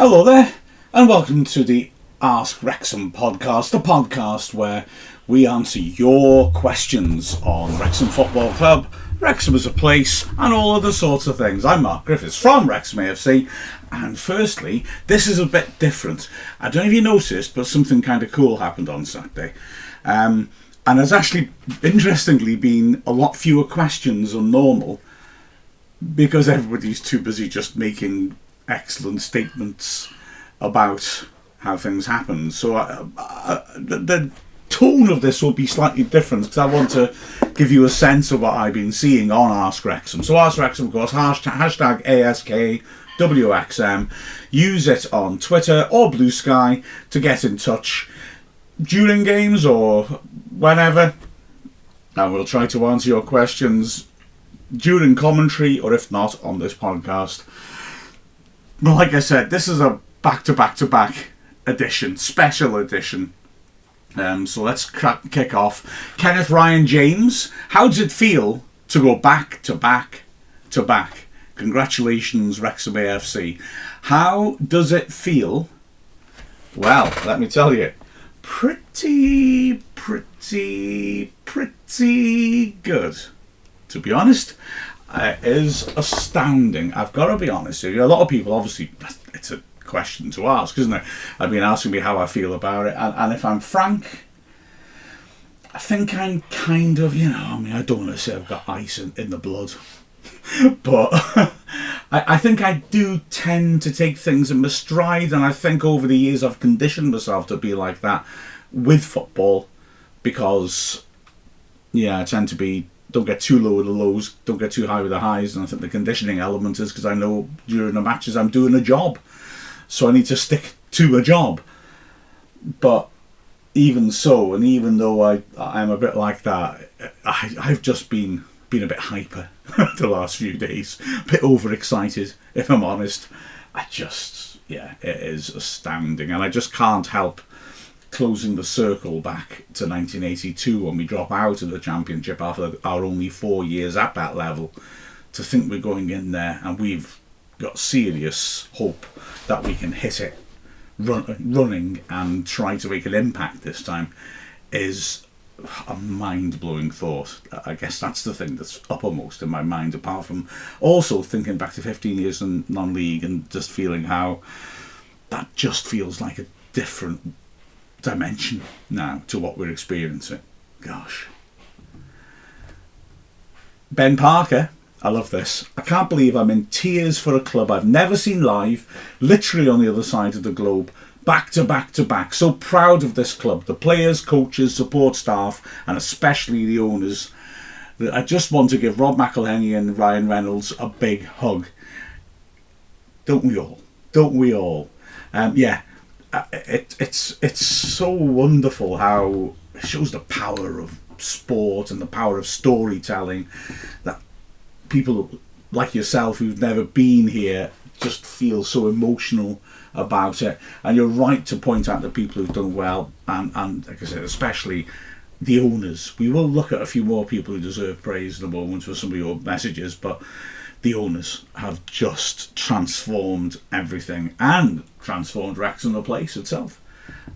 Hello there, and welcome to the Ask Wrexham podcast, a podcast where we answer your questions on Wrexham Football Club, Wrexham as a place, and all other sorts of things. I'm Mark Griffiths from Wrexham AFC, and firstly, this is a bit different. I don't know if you noticed, but something kind of cool happened on Saturday. And there's actually, interestingly, been a lot fewer questions than normal because everybody's too busy just making excellent statements about how things happen. So the tone of this will be slightly different because I want to give you a sense of what I've been seeing on Ask Wrexham. So Ask Wrexham, of course, hashtag ASKWXM. Use it on Twitter or Blue Sky to get in touch during games or whenever. And we'll try to answer your questions during commentary or if not on this podcast. But like I said, this is a back-to-back-to-back edition, special edition. So let's kick off. Kenneth Ryan James, how does it feel to go back-to-back-to-back? Congratulations, Wrexham AFC. How does it feel? Well, let me tell you, pretty good. To be honest, it is astounding. I've got to be honest with you. A lot of people, obviously, it's a question to ask, isn't it? I've been asking me how I feel about it, and if I'm frank, I think I'm kind of, I don't want to say I've got ice in the blood, but I think I do tend to take things in my stride, and I think over the years I've conditioned myself to be like that with football, because, I tend to be, don't get too low with the lows, don't get too high with the highs, and I think the conditioning element is because I know during the matches I'm doing a job, so I need to stick to a job. But even so, and even though I'm a bit like that, I've just been a bit hyper the last few days, a bit overexcited, if I'm honest. It is astounding, and I just can't help closing the circle back to 1982 when we drop out of the Championship after our only 4 years at that level, to think we're going in there and we've got serious hope that we can hit it running and try to make an impact this time is a mind-blowing thought. I guess that's the thing that's uppermost in my mind, apart from also thinking back to 15 years in non-league and just feeling how that just feels like a different dimension now to what we're experiencing. Gosh. Ben Parker, I love this. I can't believe I'm in tears for a club I've never seen live, literally on the other side of the globe, back to back to back. So proud of this club, the players, coaches, support staff, and especially the owners. I just want to give Rob McElhenney and Ryan Reynolds a big hug. Don't we all? Don't we all? It's so wonderful how it shows the power of sport and the power of storytelling, that people like yourself who've never been here just feel so emotional about it. And you're right to point out the people who've done well, and like I said, especially the owners. We will look at a few more people who deserve praise in a moment for some of your messages, but the owners have just transformed everything and transformed Wrexham, the place itself.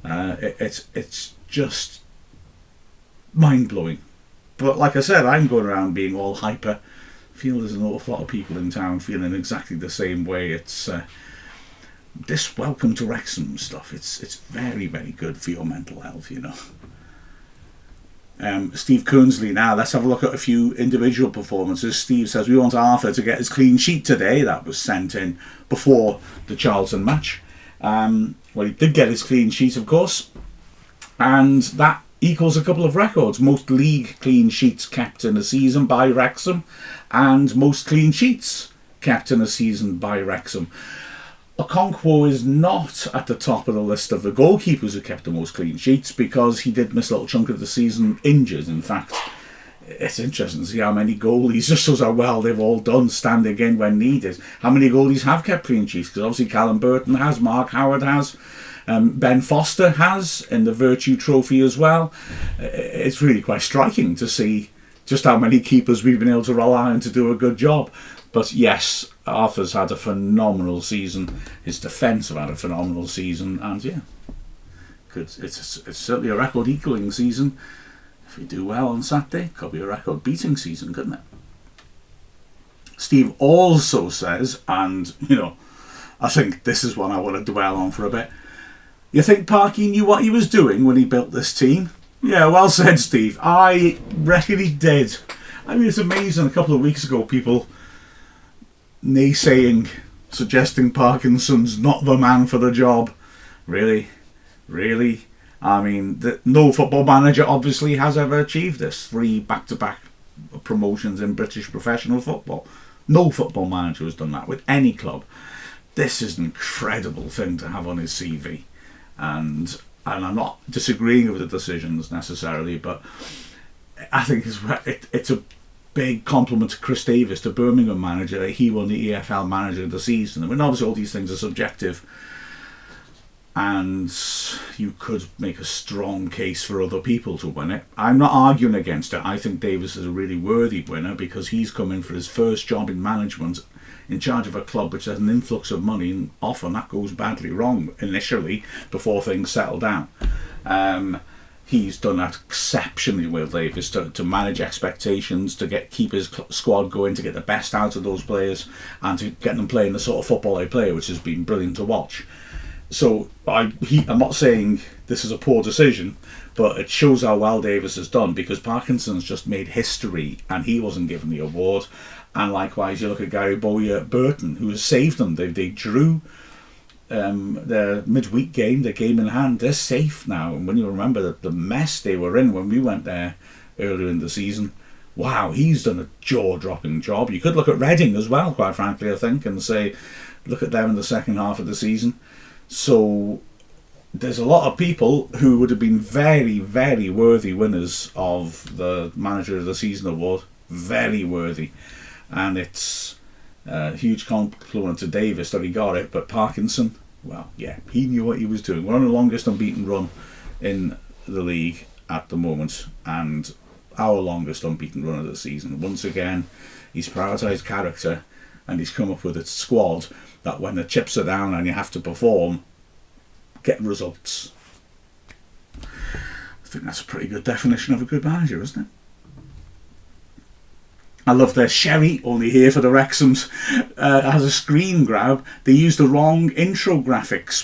It's just mind-blowing. But like I said, I'm going around being all hyper. I feel there's an awful lot of people in town feeling exactly the same way. It's this welcome to Wrexham stuff. It's very, very good for your mental health, Steve Coonsley, now let's have a look at a few individual performances. Steve says we want Arthur to get his clean sheet today. That was sent in before the Charleston match. He did get his clean sheet, of course, and that equals a couple of records: most league clean sheets kept in a season by Wrexham, and most clean sheets kept in a season by Wrexham. Okonkwo is not at the top of the list of the goalkeepers who kept the most clean sheets, because he did miss a little chunk of the season injured. In fact, it's interesting to see how many goalies, just shows how well they've all done standing in when needed. How many goalies have kept clean sheets? Because obviously Callum Burton has, Mark Howard has, Ben Foster has in the Virtue Trophy as well. It's really quite striking to see just how many keepers we've been able to rely on to do a good job. But yes, Arthur's had a phenomenal season. His defence have had a phenomenal season, and yeah, it's certainly a record-equalling season. If we do well on Saturday, it could be a record-beating season, couldn't it? Steve also says, and I think this is one I want to dwell on for a bit. You think Parky knew what he was doing when he built this team? Yeah, well said, Steve. I reckon he did. I mean, it's amazing. A couple of weeks ago, people naysaying, suggesting Parkinson's not the man for the job. Really? I mean, no football manager obviously has ever achieved this. 3 back-to-back promotions in British professional football. No football manager has done that with any club. This is an incredible thing to have on his CV. And I'm not disagreeing with the decisions necessarily, but I think it's a big compliment to Chris Davis, the Birmingham manager, that he won the EFL manager of the season. I mean, obviously all these things are subjective, and you could make a strong case for other people to win it. I'm not arguing against it. I think Davis is a really worthy winner because he's come in for his first job in management, in charge of a club which has an influx of money, and often that goes badly wrong initially before things settle down. He's done that exceptionally well, Davis, to manage expectations, to keep his squad going, to get the best out of those players, and to get them playing the sort of football they play, which has been brilliant to watch. So I'm not saying this is a poor decision, but it shows how well Davis has done, because Parkinson's just made history and he wasn't given the award. And likewise, you look at Gary Bowie at Burton, who has saved them. They drew their midweek game, their game in hand. They're safe now. And when you remember the mess they were in when we went there earlier in the season, wow, he's done a jaw-dropping job. You could look at Reading as well, quite frankly, I think, and say, look at them in the second half of the season. So there's a lot of people who would have been very, very worthy winners of the Manager of the Season award. Very worthy. And it's a huge compliment to Davis that he got it. But Parkinson, well, yeah, he knew what he was doing. We're on the longest unbeaten run in the league at the moment, and our longest unbeaten run of the season. Once again, he's prioritised character, and he's come up with a squad that when the chips are down and you have to perform, get results. I think that's a pretty good definition of a good manager, isn't it? I love their Sherry, only here for the Wrexhams, has a screen grab. They used the wrong intro graphics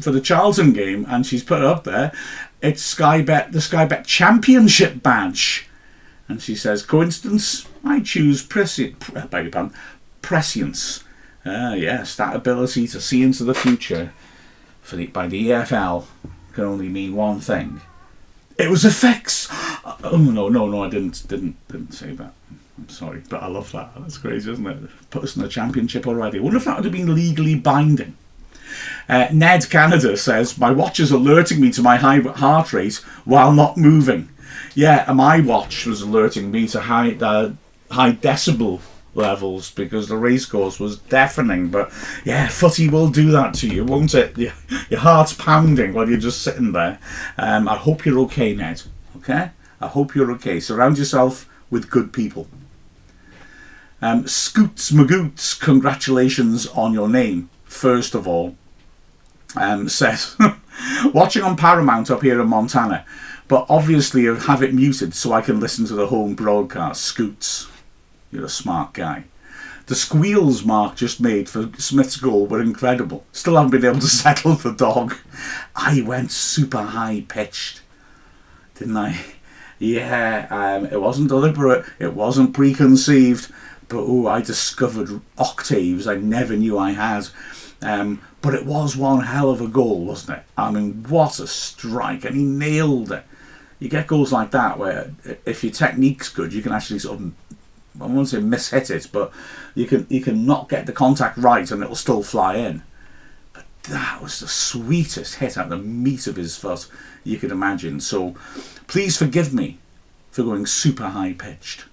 for the Charleston game, and she's put it up there. It's the Sky Bet Championship badge. And she says, coincidence? I choose prescience. Yes, that ability to see into the future by the EFL can only mean one thing. It was effects. Oh no, I didn't say that. I'm sorry, but I love that. That's crazy, isn't it? Put us in the championship already. I wonder if that would have been legally binding. Ned Canada says, my watch is alerting me to my high heart rate while not moving. Yeah, and my watch was alerting me to high decibel levels because the race course was deafening. But yeah, footy will do that to you, won't it? Your heart's pounding while you're just sitting there. I hope you're okay, Ned. Okay? I hope you're okay. Surround yourself with good people. Scoots Magoots, congratulations on your name, first of all. Says, watching on Paramount up here in Montana, but obviously I have it muted so I can listen to the home broadcast. Scoots, you're a smart guy. The squeals Mark just made for Smith's goal were incredible. Still haven't been able to settle the dog. I went super high pitched, didn't I? Yeah, it wasn't deliberate, it wasn't preconceived, but I discovered octaves I never knew I had. But it was one hell of a goal, wasn't it? I mean, what a strike, and he nailed it. You get goals like that where if your technique's good, you can actually sort of, I won't say mishit it, but you can not get the contact right and it'll still fly in. But that was the sweetest hit out of the meat of his foot you could imagine. So please forgive me for going super high pitched.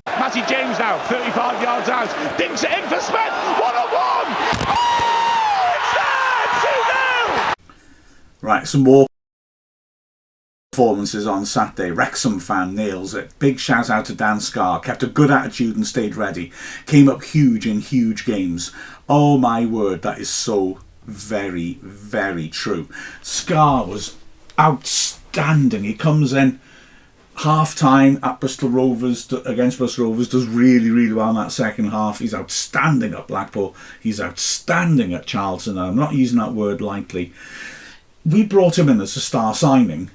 Matty James now, 35 yards out, dinks it in for Smith, 1-on-1! Oh, it's there, 2-0! Right, some more performances on Saturday. Wrexham fan nails it. Big shout out to Dan Scarr. Kept a good attitude and stayed ready. Came up huge in huge games. Oh my word, that is so very, very true. Scarr was outstanding. He comes in half time at Bristol Rovers against Bristol Rovers, does really, really well in that second half. He's outstanding at Blackpool. He's outstanding at Charleston. And I'm not using that word lightly. We brought him in as a star signing.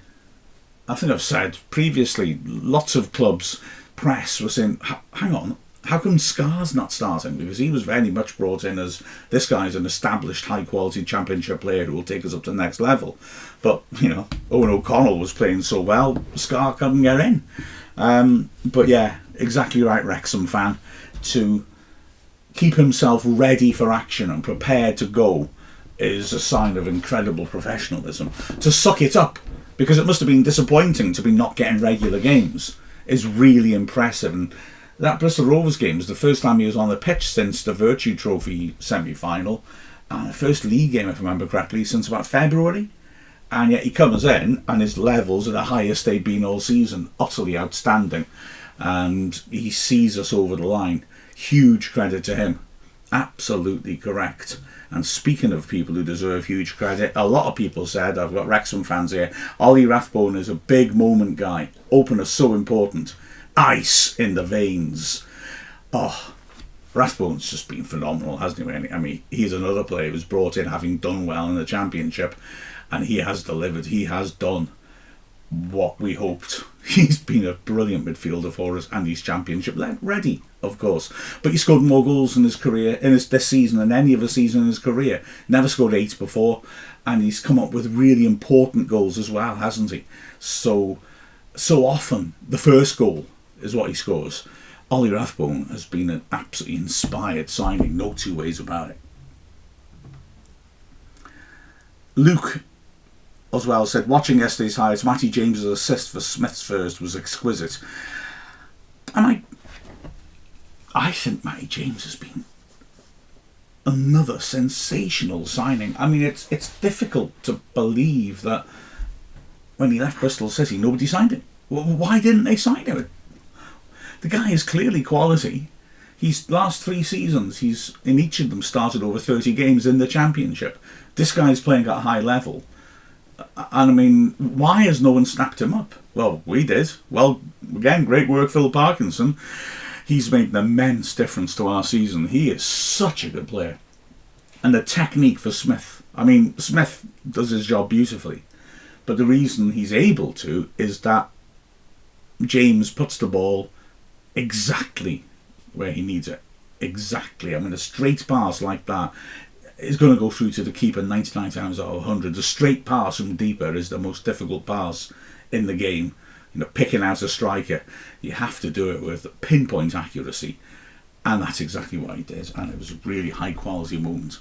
I think I've said previously, lots of clubs, press were saying, hang on, how come Scarr's not starting? Because he was very much brought in as, this guy's an established high quality championship player who will take us up to the next level. But, you know, Owen O'Connell was playing so well, Scarr couldn't get in. But yeah, exactly right, Wrexham fan, to keep himself ready for action and prepared to go is a sign of incredible professionalism. To suck it up, because it must have been disappointing to be not getting regular games, is really impressive. And that Bristol Rovers game was the first time he was on the pitch since the Virtue Trophy semi-final, and the first league game, if I remember correctly, since about February. And yet he comes in and his levels are the highest they've been all season. Utterly outstanding. And he sees us over the line. Huge credit to him. Absolutely correct. And speaking of people who deserve huge credit, a lot of people said, I've got Wrexham fans here, Ollie Rathbone is a big moment guy. Opener so important. Ice in the veins. Oh, Rathbone's just been phenomenal, hasn't he, really? I mean, he's another player who's brought in having done well in the Championship, and he has delivered. He has done what we hoped. He's been a brilliant midfielder for us, and he's Championship ready, of course. But he scored more goals in his career, this season, than any other season in his career. Never scored 8 before, and he's come up with really important goals as well, hasn't he? So often, the first goal is what he scores. Ollie Rathbone has been an absolutely inspired signing, no two ways about it. Luke as well said, watching yesterday's highlights, Matty James' assist for Smith's first was exquisite. And I think Matty James has been another sensational signing. I mean, it's difficult to believe that when he left Bristol City, nobody signed him. Well, why didn't they sign him? The guy is clearly quality. He's last 3 seasons, he's in each of them started over 30 games in the Championship. This guy's playing at a high level. And I mean, why has no one snapped him up? Well, we did. Well, again, great work, Phil Parkinson. He's made an immense difference to our season. He is such a good player. And the technique for Smith. I mean, Smith does his job beautifully. But the reason he's able to is that James puts the ball exactly where he needs it. Exactly. I mean, a straight pass like that is going to go through to the keeper 99 times out of 100. The straight pass from deeper is the most difficult pass in the game. You know, picking out a striker, you have to do it with pinpoint accuracy, and that's exactly what he did. And it was a really high quality moment.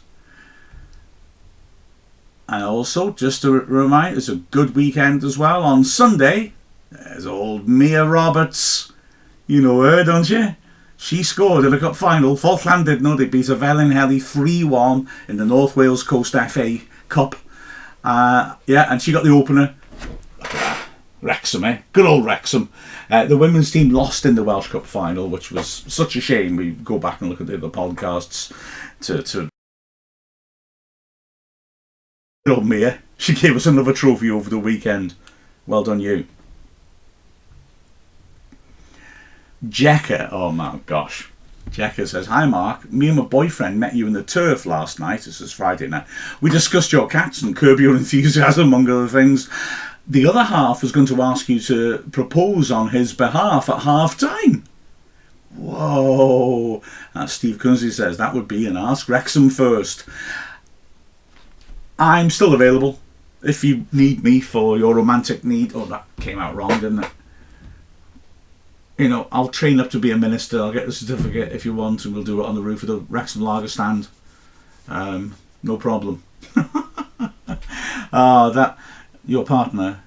And also, just to remind, it's a good weekend as well. On Sunday, there's old Mia Roberts. You know her, don't you? She scored in the cup final. Falkland did know they beat Vellinhelly 3-1 in the North Wales Coast FA Cup. And she got the opener. Wrexham, eh? Good old Wrexham. The women's team lost in the Welsh Cup final, which was such a shame. We go back and look at the other podcasts to good old Mia. She gave us another trophy over the weekend. Well done, you. Jekka, oh my gosh. Jekka says, hi Mark, me and my boyfriend met you in the turf last night. This is Friday night. We discussed your cats and curb your enthusiasm, among other things. The other half was going to ask you to propose on his behalf at half time. Whoa. Steve Kunze says, that would be an Ask Wrexham first. I'm still available if you need me for your romantic need. Oh, that came out wrong, didn't it? You know, I'll train up to be a minister. I'll get the certificate if you want, and we'll do it on the roof of the Wrexham Lager stand. No problem. That your partner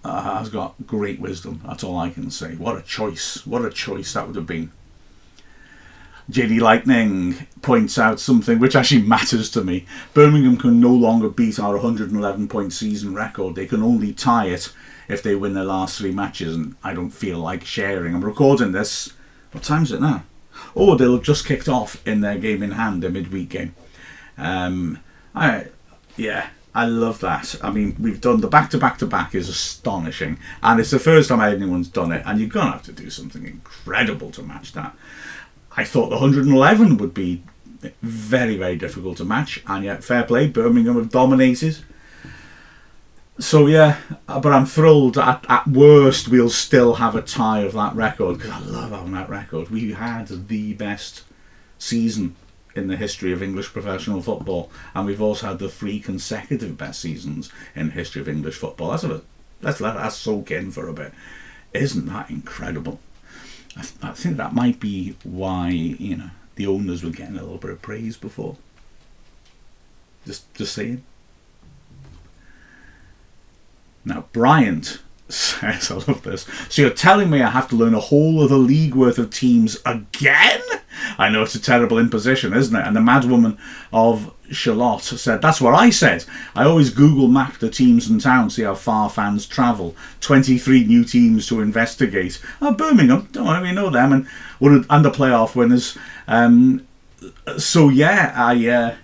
has got great wisdom. That's all I can say. What a choice! What a choice that would have been. JD Lightning points out something which actually matters to me. Birmingham can no longer beat our 111-point season record. They can only tie it if they win their last 3 matches, and I don't feel like sharing. I'm recording this. What time is it now? Oh, they'll have just kicked off in their game in hand, their midweek game. I love that. I mean, we've done the back-to-back-to-back is astonishing, and it's the first time anyone's done it, and you're going to have to do something incredible to match that. I thought the 111 would be very, very difficult to match, and yet, fair play, Birmingham have dominated. So yeah, but I'm thrilled. At worst, we'll still have a tie of that record, because I love having that record. We had the best season in the history of English professional football, and we've also had the 3 consecutive best seasons in the history of English football. Let's let that soak in for a bit. Isn't that incredible? I think that might be why, the owners were getting a little bit of praise before. Just saying. Now, Bryant says, I love this. So you're telling me I have to learn a whole other league worth of teams again? I know it's a terrible imposition, isn't it? And the madwoman of Charlotte said, that's what I said. I always Google map the teams in town, see how far fans travel. 23 new teams to investigate. Oh, Birmingham, don't worry, we know them. And the playoff winners. So yeah,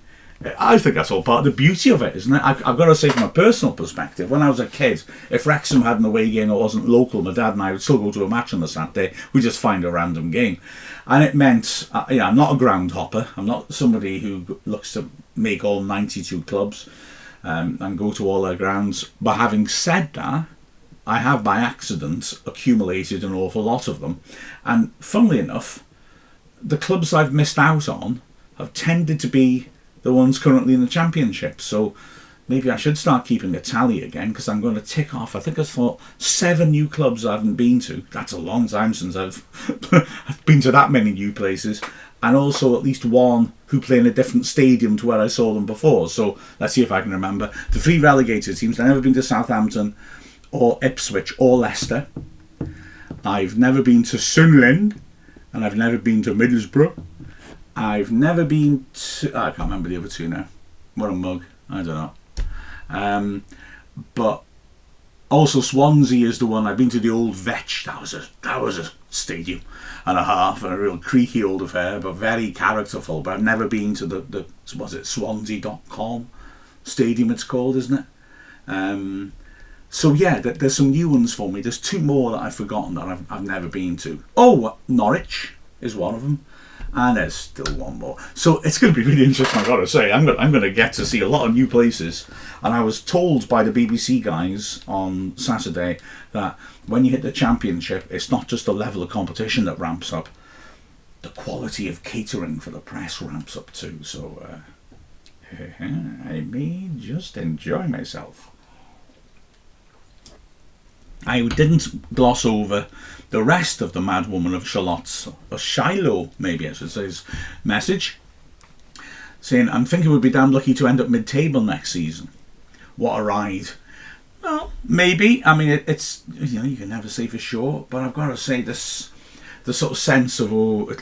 I think that's all part of the beauty of it, isn't it? I've got to say, from a personal perspective, when I was a kid, if Wrexham had an away game that wasn't local, my dad and I would still go to a match on the Saturday. We'd just find a random game. And it meant, I'm not a ground hopper. I'm not somebody who looks to make all 92 clubs and go to all their grounds. But having said that, I have by accident accumulated an awful lot of them. And funnily enough, the clubs I've missed out on have tended to be the ones currently in the Championship. So maybe I should start keeping a tally again, because I'm going to tick off, I think I thought 7 new clubs I haven't been to. That's a long time since I've been to that many new places. And also at least 1 who play in a different stadium to where I saw them before. So let's see if I can remember. The 3 relegated teams, I've never been to Southampton or Ipswich or Leicester. I've never been to Sunderland, and I've never been to Middlesbrough. I've never been to... I can't remember the other 2 now. What a mug. I don't know. But also Swansea is the one. I've been to the old Vetch. That was a stadium and a half, and a real creaky old affair, but very characterful. But I've never been to the was it Swansea.com stadium it's called, isn't it? So yeah, there's some new ones for me. There's 2 more that I've forgotten that I've never been to. Oh, Norwich is one of them. And there's still 1 more. So it's going to be really interesting, I've got to say. I'm going to get to see a lot of new places. And I was told by the BBC guys on Saturday that when you hit the Championship, it's not just the level of competition that ramps up. The quality of catering for the press ramps up too. So I may just enjoy myself. I didn't gloss over the rest of the madwoman of Charlotte's, or Shiloh, maybe I should say, his message, saying, I'm thinking we'd be damn lucky to end up mid-table next season. What a ride. Well, maybe. I mean, it's, you can never say for sure, but I've got to say the sort of sense of,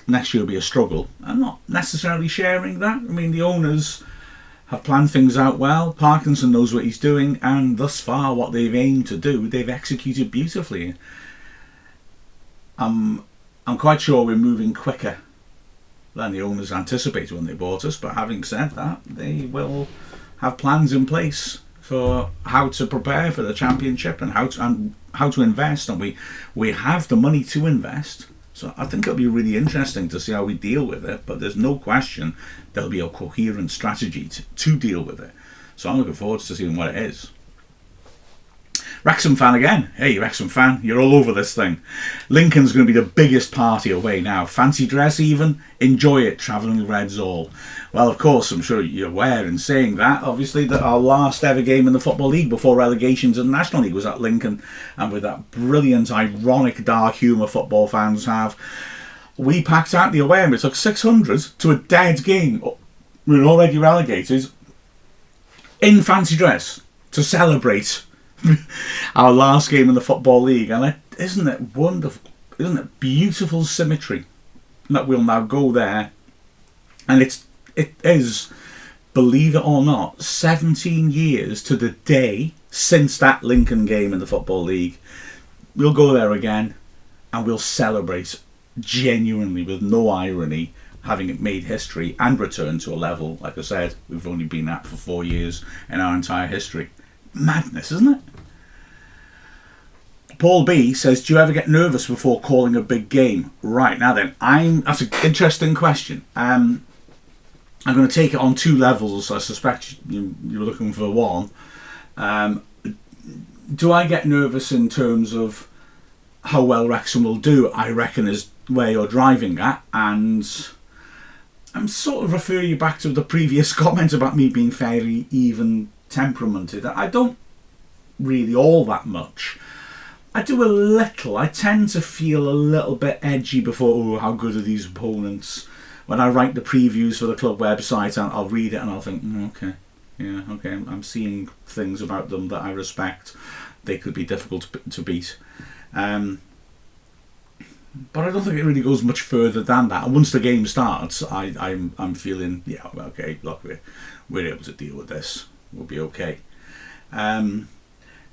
next year will be a struggle. I'm not necessarily sharing that. I mean, the owners have planned things out well. Parkinson knows what he's doing, and thus far what they've aimed to do, they've executed beautifully. I'm quite sure we're moving quicker than the owners anticipated when they bought us, but having said that, they will have plans in place for how to prepare for the Championship and how to invest, and we have the money to invest. So I think it'll be really interesting to see how we deal with it, but there's no question there'll be a coherent strategy to deal with it. So I'm looking forward to seeing what it is. Wrexham fan again. Hey, Wrexham fan, you're all over this thing. Lincoln's going to be the biggest party away now. Fancy dress even? Enjoy it, travelling Reds all. Well, of course, I'm sure you're aware in saying that, obviously, that our last ever game in the Football League before relegation to the National League was at Lincoln, and with that brilliant, ironic, dark humour football fans have, we packed out the away and we took 600 to a dead game. We were already relegated in fancy dress to celebrate our last game in the Football League. And isn't it wonderful? Isn't it beautiful symmetry that we'll now go there And it is, believe it or not, 17 years to the day since that Lincoln game in the Football League. We'll go there again and we'll celebrate genuinely, with no irony, having it made history and returned to a level, like I said, we've only been at for 4 years in our entire history. Madness, isn't it? Paul B says, do you ever get nervous before calling a big game? Right, now then, that's an interesting question. I'm going to take it on 2 levels. I suspect you're looking for one. Do I get nervous in terms of how well Wrexham will do? I reckon is where you're driving at, and I'm sort of referring you back to the previous comment about me being fairly even temperamented. I don't really all that much. I do a little. I tend to feel a little bit edgy before, how good are these opponents? When I write the previews for the club website, I'll read it and I'll think, okay, yeah, okay, I'm seeing things about them that I respect. They could be difficult to beat. But I don't think it really goes much further than that. And once the game starts, I'm feeling, yeah, okay, look, we're able to deal with this. We'll be okay.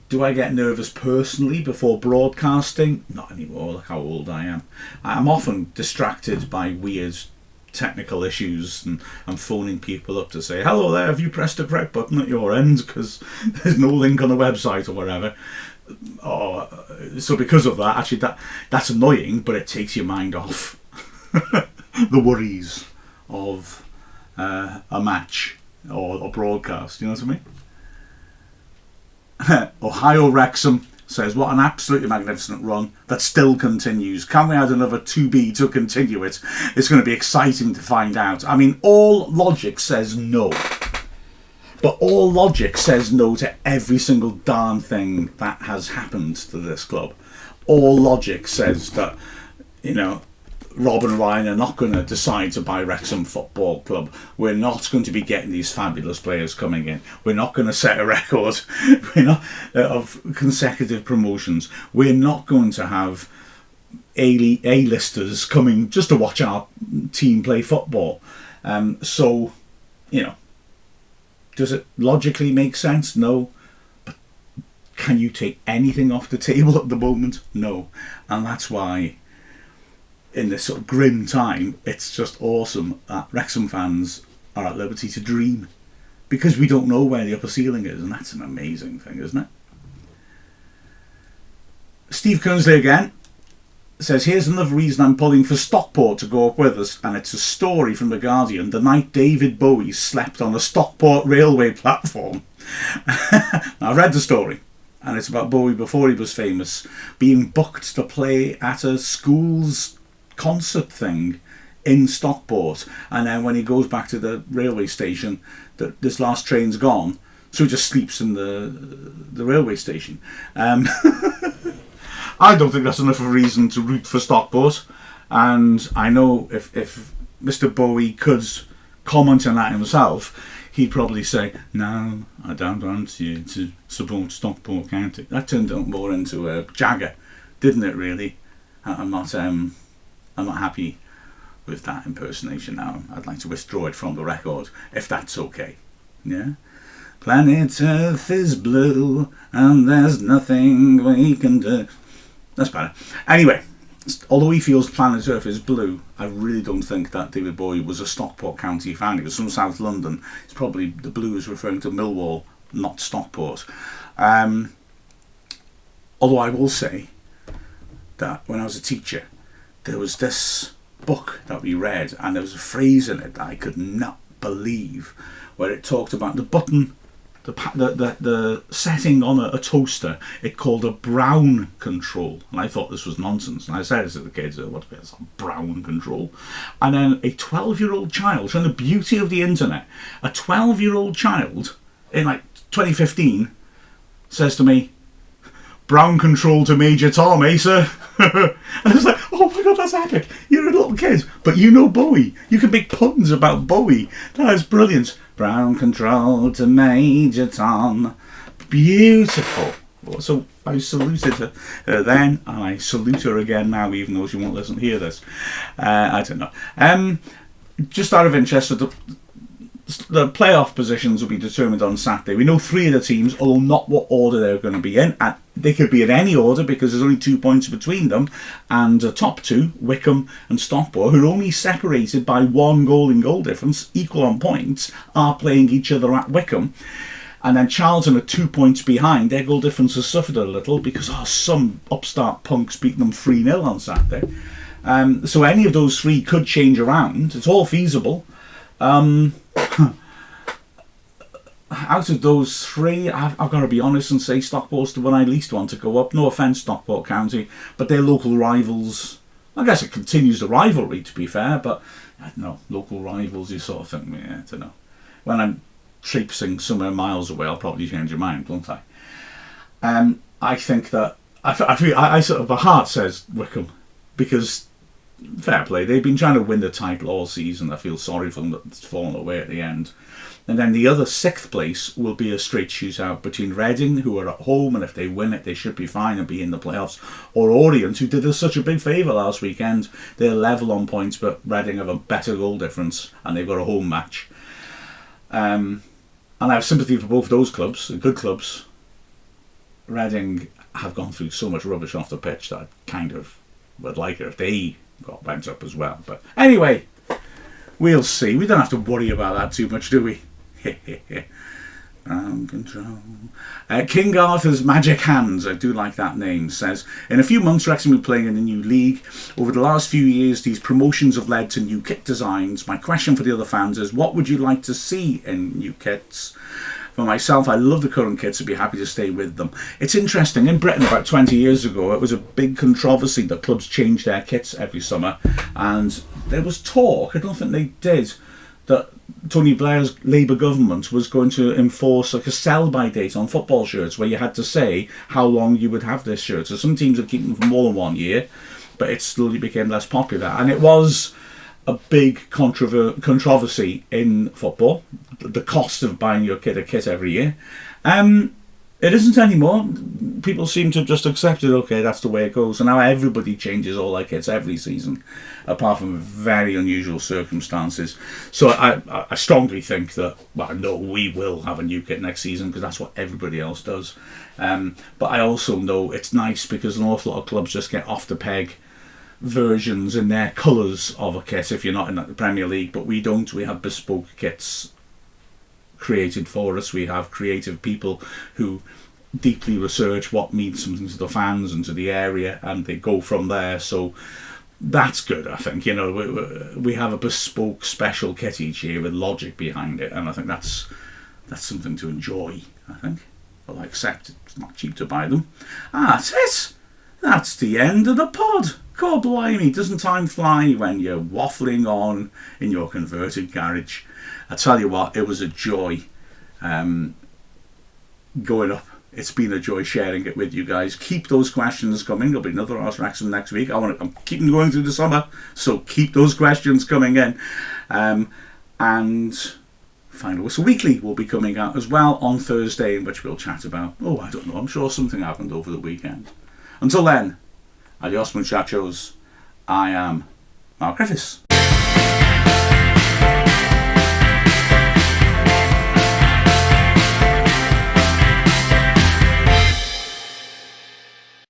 Do I get nervous personally before broadcasting? Not anymore. Look how old I am. I'm often distracted by weird technical issues, and I'm phoning people up to say, hello there, have you pressed the correct button at your end? Because there's no link on the website or whatever. So because of that, actually that's annoying, but it takes your mind off the worries of a match or broadcast, you know what I mean? Ohio Wrexham says, what an absolutely magnificent run that still continues. Can we add another 2B to continue it? It's going to be exciting to find out. I mean, all logic says no. But all logic says no to every single darn thing that has happened to this club. All logic says that, Rob and Ryan are not going to decide to buy Wrexham Football Club. We're not going to be getting these fabulous players coming in. We're not going to set a record of consecutive promotions. We're not going to have A-listers coming just to watch our team play football. Does it logically make sense? No. But can you take anything off the table at the moment? No. And that's why, in this sort of grim time, it's just awesome that Wrexham fans are at liberty to dream, because we don't know where the upper ceiling is, and that's an amazing thing, isn't it? Steve Kernsley again says, here's another reason I'm pulling for Stockport to go up with us, and it's a story from The Guardian, the night David Bowie slept on a Stockport railway platform. Now, I've read the story, and it's about Bowie before he was famous, being booked to play at a school's concert thing in Stockport, and then when he goes back to the railway station, this last train's gone, so he just sleeps in the railway station. I don't think that's enough of a reason to root for Stockport, and I know if Mr. Bowie could comment on that himself, he'd probably say, no, I don't want you to support Stockport County. That turned out more into a Jagger, didn't it, really? I'm not happy with that impersonation now. I'd like to withdraw it from the record, if that's okay. Yeah? Planet Earth is blue, and there's nothing we can do. That's better. Anyway, although he feels Planet Earth is blue, I really don't think that David Bowie was a Stockport County fan. He was from South London. It's probably the blue is referring to Millwall, not Stockport. Although I will say that when I was a teacher, there was this book that we read, and there was a phrase in it that I could not believe, where it talked about the button, the setting on a toaster. It called a brown control, and I thought this was nonsense. And I said to the kids, "What's a brown control?" And then a 12-year-old child, showing the beauty of the internet, a 12-year-old child in like 2015 says to me, "Brown control to Major Tom, eh, sir?" And I was like, oh my god, that's epic. You're a little kid, but you know Bowie. You can make puns about Bowie. That is brilliant. Brown control to Major Tom. Beautiful. So I saluted her then, and I salute her again now, even though she won't listen to hear this. I don't know. just out of interest, the playoff positions will be determined on Saturday. We know 3 of the teams, although not what order they're going to be in. And they could be in any order because there's only 2 points between them. And the top 2, Wycombe and Stockport, who are only separated by 1 goal in goal difference, equal on points, are playing each other at Wycombe. And then Charleston are 2 points behind. Their goal difference has suffered a little because some upstart punks beat them 3-0 on Saturday. So any of those 3 could change around. It's all feasible. Out of those 3, I've got to be honest and say Stockport's the one I least want to go up. No offence, Stockport County, but they're local rivals. I guess it continues the rivalry, to be fair, but I don't know, local rivals, you sort of think, yeah, I don't know. When I'm traipsing somewhere miles away, I'll probably change your mind, won't I? I think that I sort of, my heart says Wycombe, because fair play, they've been trying to win the title all season. I feel sorry for them that it's fallen away at the end. And then the other 6th place will be a straight shootout between Reading, who are at home, and if they win it, they should be fine and be in the playoffs, or Orient, who did us such a big favour last weekend. They're level on points, but Reading have a better goal difference, and they've got a home match. And I have sympathy for both those clubs, good clubs. Reading have gone through so much rubbish off the pitch that I kind of would like it if they got bent up as well. But anyway, we'll see. We don't have to worry about that too much, do we? Control. King Arthur's Magic Hands, I do like that name, says, in a few months Wrexham will be playing in a new league. Over the last few years these promotions have led to new kit designs. My question for the other fans is, what would you like to see in new kits? For myself, I love the current kits. I'd be happy to stay with them. It's interesting, in Britain about 20 years ago it was a big controversy that clubs changed their kits every summer, and there was talk, I don't think they did, that Tony Blair's Labour government was going to enforce like a sell-by date on football shirts, where you had to say how long you would have this shirt. So some teams would keep them for more than 1 year, but it slowly became less popular. And it was a big controversy in football, the cost of buying your kid a kit every year. It isn't anymore. People seem to have just accepted, okay, that's the way it goes. And now everybody changes all their kits every season, apart from very unusual circumstances. So I strongly think that, well, no, we will have a new kit next season because that's what everybody else does. But I also know it's nice because an awful lot of clubs just get off the peg versions in their colours of a kit if you're not in the Premier League, but we don't. We have bespoke kits created for us. We have creative people who deeply research what means something to the fans and to the area, and they go from there. So that's good, I think. You know, we have a bespoke special kit each year with logic behind it, and I think that's something to enjoy, I think. Well, I accept it's not cheap to buy them. That's it. That's the end of the pod. God blimey, doesn't time fly when you're waffling on in your converted garage? I tell you what, it was a joy going up. It's been a joy sharing it with you guys. Keep those questions coming. There'll be another Ask Wrexham next week. I'm keeping going through the summer, so keep those questions coming in. And Final Whistle Weekly will be coming out as well on Thursday, in which we'll chat about, I don't know, I'm sure something happened over the weekend. Until then, adios muchachos. I am Mark Griffiths.